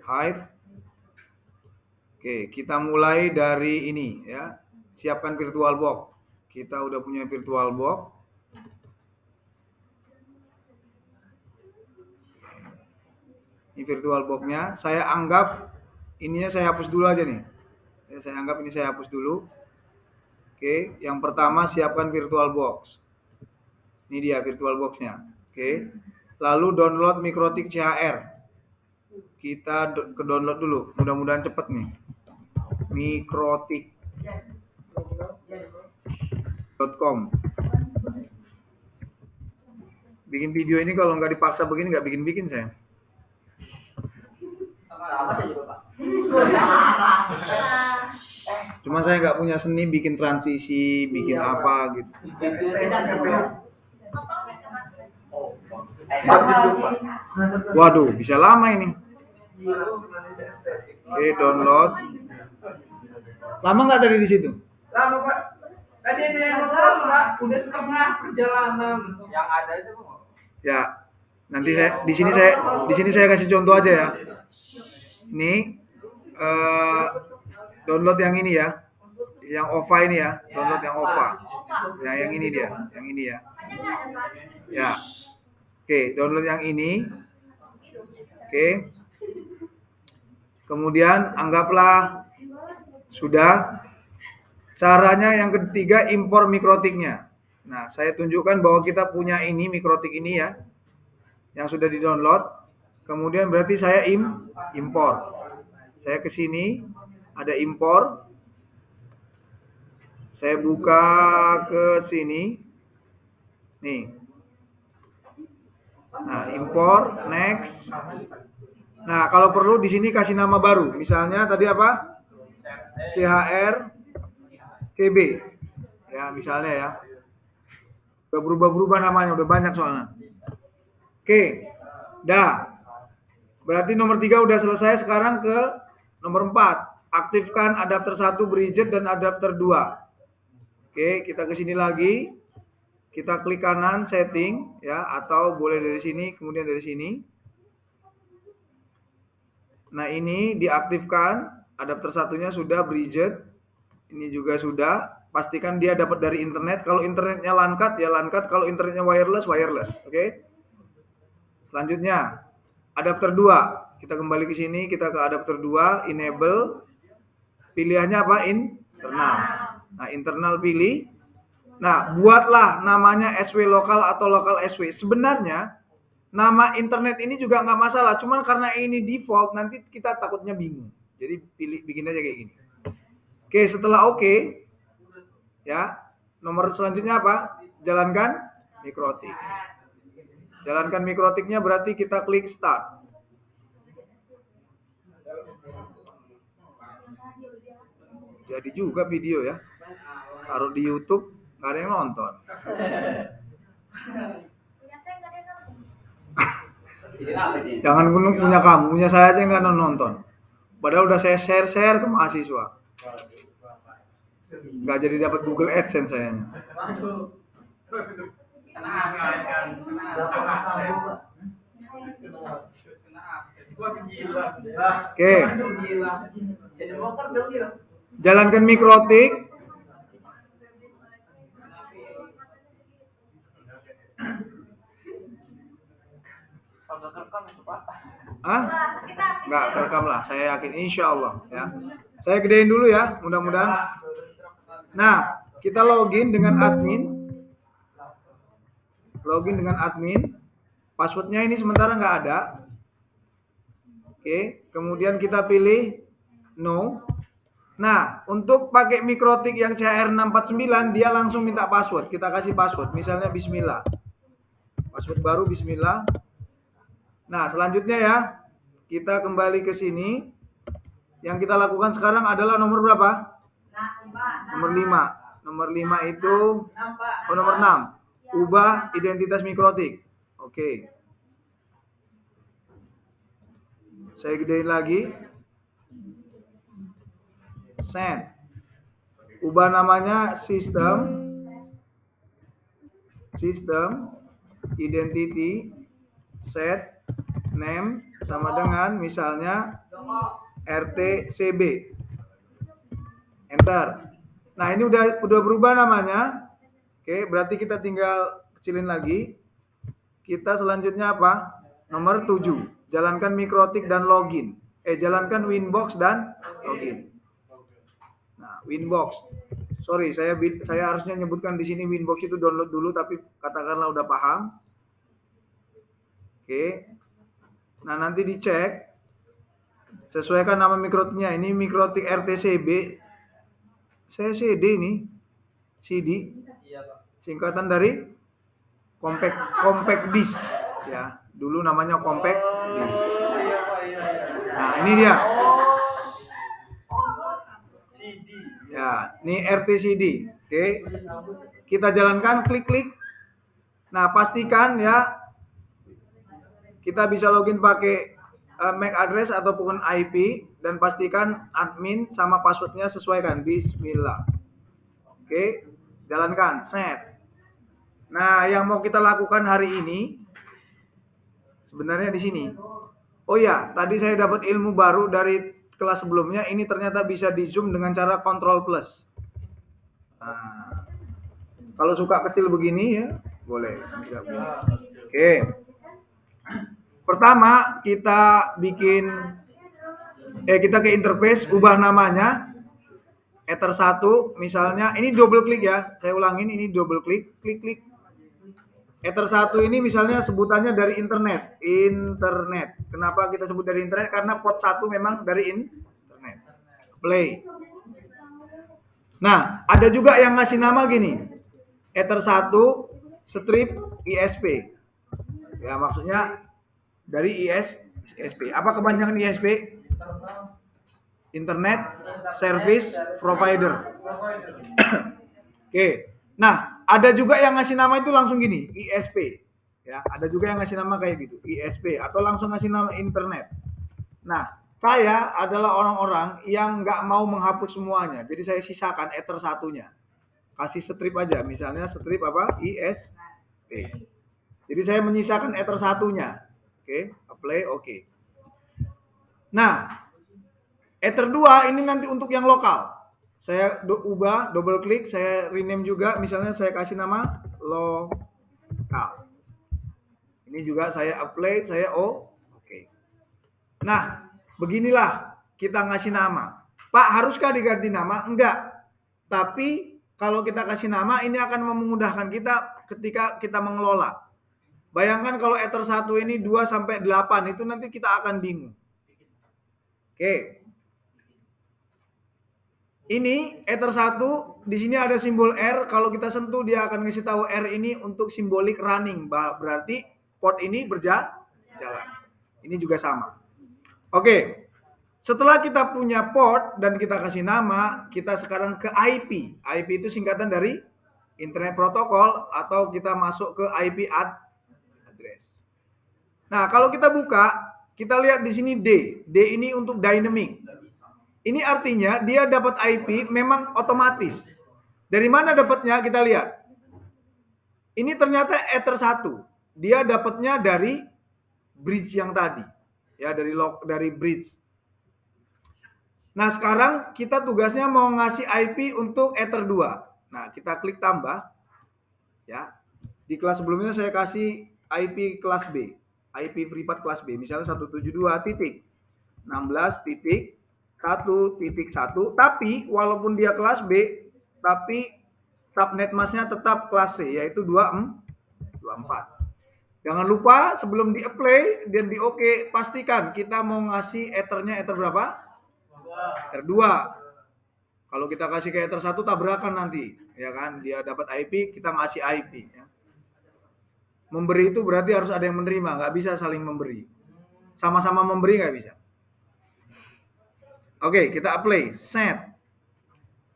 Hide. Oke, kita mulai dari ini ya. Siapkan VirtualBox. Kita udah punya VirtualBox. Ini VirtualBox-nya. Saya anggap ininya saya hapus dulu aja nih. Ya, saya anggap ini saya hapus dulu. Oke, yang pertama siapkan VirtualBox. Ini dia VirtualBox-nya. Oke. Lalu download Mikrotik CHR. Kita ke download dulu. Mudah-mudahan cepet nih. Mikrotik.com. Bikin video ini kalau nggak dipaksa begini nggak bikin-bikin saya. Sama saya juga, Pak. Cuma saya nggak punya seni bikin transisi, bikin apa gitu. Waduh, bisa lama ini. Oke, download. Lama nggak tadi di situ? Lama, Pak. Tadi ada yang lepas, Pak. Udah setengah perjalanan. Yang ada itu, Pak. Ya. Nanti saya di sini saya kasih contoh aja ya. Ini download yang ini ya. Yang OVA ini ya. Download yang OVA. Nah, yang ini dia, yang ini ya. Ya. Oke, download yang ini. Oke. Kemudian anggaplah sudah. Caranya yang ketiga impor Mikrotiknya. Nah, saya tunjukkan bahwa kita punya ini Mikrotik ini ya. Yang sudah di-download. Kemudian berarti saya impor. Saya ke sini, ada impor. Saya buka ke sini. Nih. Nah, impor, next. Nah, kalau perlu di sini kasih nama baru. Misalnya tadi apa? CHR CB. Ya, misalnya ya. Udah berubah-berubah namanya, udah banyak soalnya. Oke. Dah. Berarti nomor 3 udah selesai, sekarang ke nomor 4. Aktifkan adapter 1 bridget dan adapter 2. Oke, kita ke sini lagi. Kita klik kanan setting ya, atau boleh dari sini, kemudian dari sini. Nah, ini diaktifkan. Adapter satunya sudah bridget. Ini juga sudah. Pastikan dia dapat dari internet. Kalau internetnya LAN cut ya LAN cut. Kalau internetnya wireless, wireless. Oke. Selanjutnya, adapter 2. Kita kembali ke sini, kita ke adapter 2, enable. Pilihannya apa? Internal. Nah, internal pilih. Nah, buatlah namanya SW lokal atau lokal SW. Sebenarnya nama internet ini juga nggak masalah, cuman karena ini default nanti kita takutnya bingung. Jadi bikin aja kayak gini. Oke, setelah oke, ya, nomor selanjutnya apa? Jalankan Mikrotik. Jalankan Mikrotiknya berarti kita klik start. Jadi juga video ya. Taruh di YouTube, nggak ada yang nonton. Jangan punya kamu, punya saya aja nggak nonton. Padahal udah saya share ke mahasiswa. Nggak jadi dapat Google AdSense sayanya. Oke. Jalankan Mikrotik. Nggak terekam lah, saya yakin, insya Allah ya. Saya gedein dulu ya, mudah-mudahan. Nah, kita login dengan admin. Passwordnya ini sementara nggak ada. Oke, kemudian kita pilih no. Nah, untuk pakai Mikrotik yang CHR649, dia langsung minta password. Kita kasih password, misalnya Bismillah. Password baru Bismillah. Nah, selanjutnya ya, kita kembali ke sini. Yang kita lakukan sekarang adalah nomor berapa? Nomor 5. Nomor 5 itu, nomor 6. Ubah identitas Mikrotik. Oke. Saya gedein lagi. Send. Ubah namanya sistem identity set name sama dengan misalnya RTCB. Enter. Nah, ini udah berubah namanya. Oke, berarti kita tinggal kecilin lagi. Kita selanjutnya apa? Nomor 7. Jalankan mikrotik dan login. Jalankan Winbox dan login. Nah, Winbox. Sorry, saya harusnya nyebutkan di sini Winbox itu download dulu, tapi katakanlah udah paham. Oke. Nah, nanti dicek. Sesuaikan nama mikrotiknya. Ini mikrotik RTCB. Saya CD ini. CD. Singkatan dari compact disk. Ya, dulu namanya compact disk. Nah, ini dia. Ya, ini RTCD. Oke. Kita jalankan, klik-klik. Nah, pastikan ya kita bisa login pakai MAC address ataupun IP, dan pastikan admin sama passwordnya sesuaikan. Bismillah. Oke, jalankan, set. Nah, yang mau kita lakukan hari ini sebenarnya di sini. Oh ya, tadi saya dapat ilmu baru dari kelas sebelumnya. Ini ternyata bisa di zoom dengan cara Ctrl+. Nah, kalau suka kecil begini ya boleh. Oke. Pertama kita bikin kita ke interface, ubah namanya Ether 1 misalnya, ini double klik ya. Saya ulangin, ini double klik, klik. Ether 1 ini misalnya sebutannya dari internet. Kenapa kita sebut dari internet? Karena port 1 memang dari internet. Play. Nah, ada juga yang ngasih nama gini. Ether 1 strip ISP. Ya, maksudnya dari ISP. Apa kepanjangan ISP? Internet Service Provider. Oke. Nah, ada juga yang ngasih nama itu langsung gini, ISP. Ya, ada juga yang ngasih nama kayak gitu, ISP, atau langsung ngasih nama internet. Nah, saya adalah orang-orang yang nggak mau menghapus semuanya. Jadi saya sisakan Ether 1-nya. Kasih strip aja, misalnya strip apa? ISP. Jadi saya menyisakan Ether 1-nya. Oke, apply, oke. Nah, Ether 2 ini nanti untuk yang lokal. Saya ubah, double klik, saya rename juga, misalnya saya kasih nama lokal. Ini juga saya apply, saya oke. Nah, beginilah kita ngasih nama. Pak, haruskah diganti nama? Enggak. Tapi kalau kita kasih nama, ini akan memudahkan kita ketika kita mengelola. Bayangkan kalau Ether 1 ini 2 sampai 8, itu nanti kita akan bingung. Oke. Ini Ether 1, di sini ada simbol R, kalau kita sentuh dia akan ngasih tahu R ini untuk simbolik running, berarti port ini berjalan. Ini juga sama. Oke. Setelah kita punya port dan kita kasih nama, kita sekarang ke IP. IP itu singkatan dari Internet Protocol, atau kita masuk ke IP address. Nah, kalau kita buka, kita lihat di sini D. D ini untuk dynamic. Ini artinya dia dapat IP memang otomatis. Dari mana dapatnya? Kita lihat. Ini ternyata Ether 1. Dia dapatnya dari bridge yang tadi. Ya, dari bridge. Nah, sekarang kita tugasnya mau ngasih IP untuk Ether 2. Nah, kita klik tambah. Ya. Di kelas sebelumnya saya kasih IP kelas B. IP privat kelas B. Misalnya 172.16.1.1. Tapi walaupun dia kelas B, tapi subnet masknya tetap kelas C, yaitu 24. Jangan lupa sebelum di-apply dan di-OK, pastikan kita mau ngasih Ethernya Ether berapa? Ether 2. Kalau kita kasih ke Ether 1 tabrakan nanti, ya kan? Dia dapat IP, kita ngasih IP. Ya. Memberi itu berarti harus ada yang menerima, nggak bisa saling memberi. Sama-sama memberi nggak bisa. Oke, kita apply, set.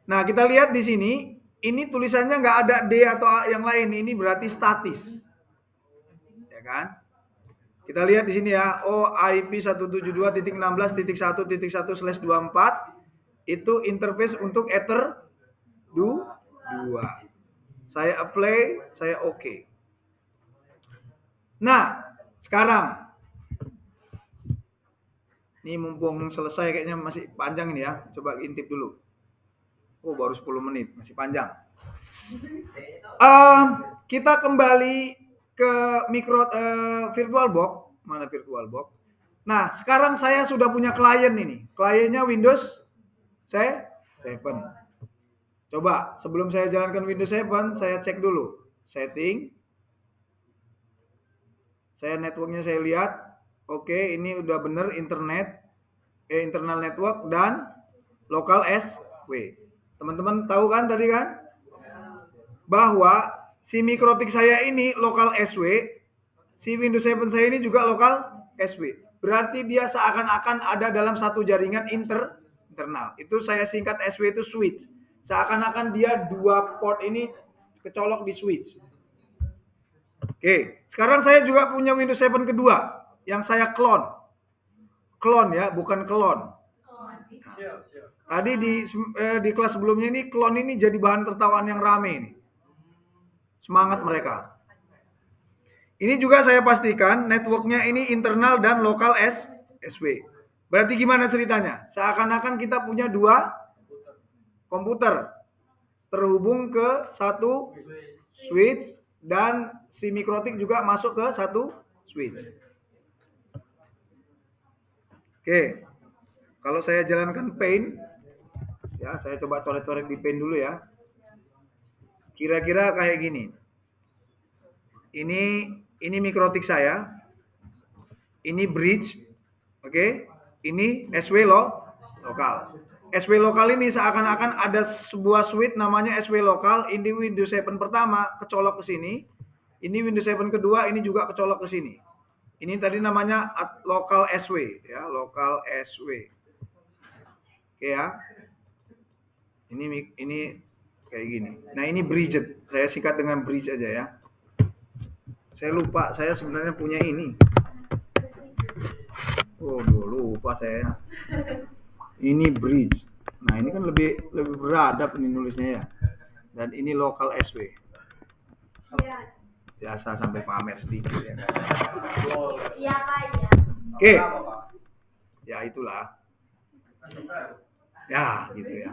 Nah, kita lihat di sini, ini tulisannya nggak ada D atau A yang lain, ini berarti statis. Ya kan? Kita lihat di sini ya, IP 172.16.1.1/24 itu interface untuk Ether 2. Saya apply, saya oke. Nah, sekarang Ini mumpung selesai kayaknya masih panjang ini ya. Coba intip dulu. Oh, baru 10 menit, masih panjang. Kita kembali ke VirtualBox. Mana VirtualBox? Nah, sekarang saya sudah punya klien ini. Kliennya Windows 7. Coba sebelum saya jalankan Windows 7, saya cek dulu setting. Saya networknya saya lihat. Oke, ini udah bener internal network dan local SW. Teman-teman tahu kan tadi kan? Bahwa si Mikrotik saya ini local SW, si Windows 7 saya ini juga local SW. Berarti dia seakan-akan ada dalam satu jaringan internal. Itu saya singkat SW itu switch. Seakan-akan dia dua port ini kecolok di switch. Oke, sekarang saya juga punya Windows 7 kedua yang saya clone. Clone ya, bukan clone. Tadi di kelas sebelumnya ini clone ini jadi bahan tertawaan yang rame ini. Semangat mereka. Ini juga saya pastikan networknya ini internal dan lokal SW. Berarti gimana ceritanya? Seakan-akan kita punya dua komputer terhubung ke satu switch dan si Mikrotik juga masuk ke satu switch. Oke. Kalau saya jalankan Paint, ya saya coba coret-coret di Paint dulu ya. Kira-kira kayak gini. Ini Mikrotik saya. Ini bridge. Oke. Ini SW lokal. SW lokal ini seakan-akan ada sebuah switch namanya SW lokal. Ini Windows 7 pertama kecolok ke sini. Ini Windows 7 kedua ini juga kecolok ke sini. Ini tadi namanya local SW ya, local SW. Oke ya. Ini kayak gini. Nah, ini bridge. Saya singkat dengan bridge aja ya. Saya lupa, saya sebenarnya punya ini. Oh, lupa saya. Ini bridge. Nah, ini kan lebih beradab ini nulisnya ya. Dan ini local SW. Biasa sampai pamer sedikit ya. Iya, Pak, ya. Oke. Ya, itulah. Ya, gitu ya.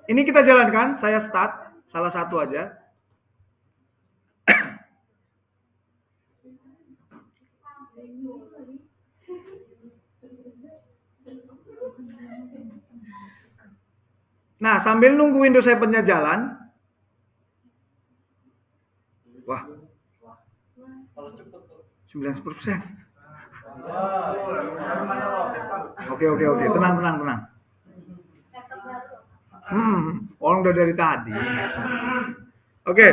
Ini kita jalankan, saya start salah satu aja. Nah, sambil nunggu Windows 7-nya jalan. Wah. 90%. Oke. Tenang. Orang udah dari tadi. Oke.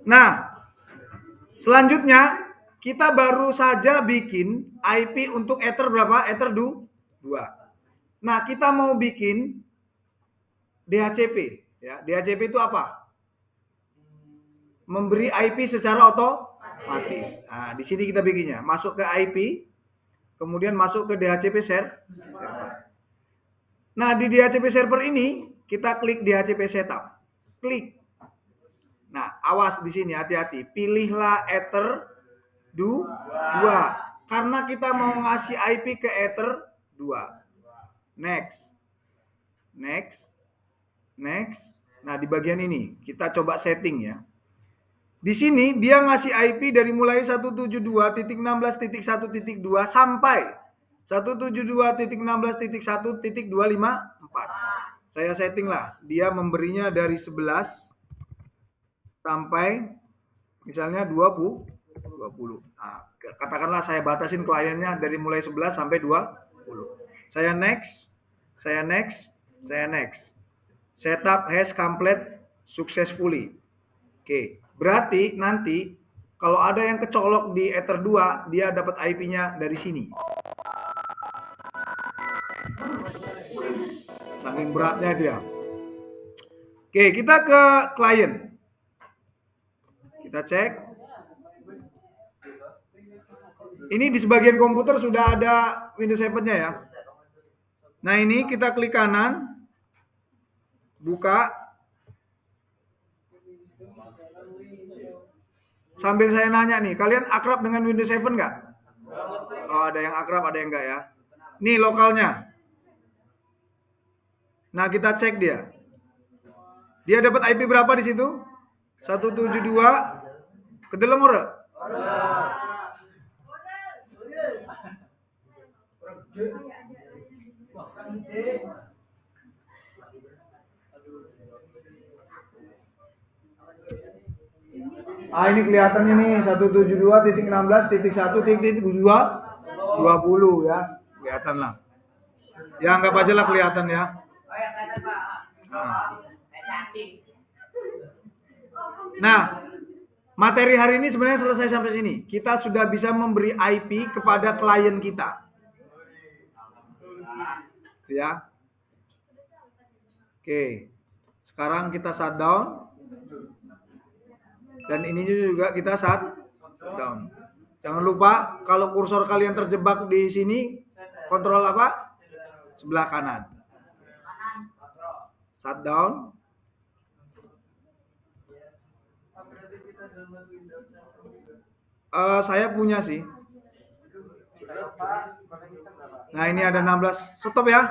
Nah, selanjutnya kita baru saja bikin IP untuk Ether berapa? Ether 2. Nah, kita mau bikin DHCP. Ya, DHCP itu apa? Memberi IP secara otomatis. Nah, di sini kita bikinnya. Masuk ke IP, kemudian masuk ke DHCP server. Nah, di DHCP server ini kita klik DHCP setup. Klik. Nah, awas di sini hati-hati. Pilihlah Ether 2 karena kita mau ngasih IP ke Ether 2. Next. Nah, di bagian ini kita coba setting ya. Di sini dia ngasih IP dari mulai 172.16.1.2 sampai 172.16.1.254. Saya setting lah. Dia memberinya dari 11 sampai misalnya 20. Nah, katakanlah saya batasin kliennya dari mulai 11 sampai 20. Saya next. Setup has complete successfully. Oke, berarti nanti kalau ada yang kecolok di Ether 2, dia dapat IP-nya dari sini. Saking beratnya itu ya. Oke, kita ke klien. Kita cek. Ini di sebagian komputer sudah ada Windows 7-nya ya. Nah, ini kita klik kanan, buka. Sambil saya nanya nih, kalian akrab dengan Windows 7 nggak? ada yang akrab, ada yang enggak ya. Nih lokalnya. Nah, kita cek dia. Dia dapat IP berapa di situ? 172 kedeleng ora? Ah, ini kelihatannya nih 172.16.1.2 ya. Kelihatan lah. Ya anggap aja lah kelihatan ya. Nah, materi hari ini sebenarnya selesai sampai sini. Kita sudah bisa memberi IP kepada klien kita. Ya. Oke. Sekarang kita shutdown. Dan ini juga kita shutdown. Jangan lupa kalau kursor kalian terjebak di sini, kontrol apa? Sebelah kanan. Shutdown. Saya punya sih. Nah, ini ada 16. Stop ya.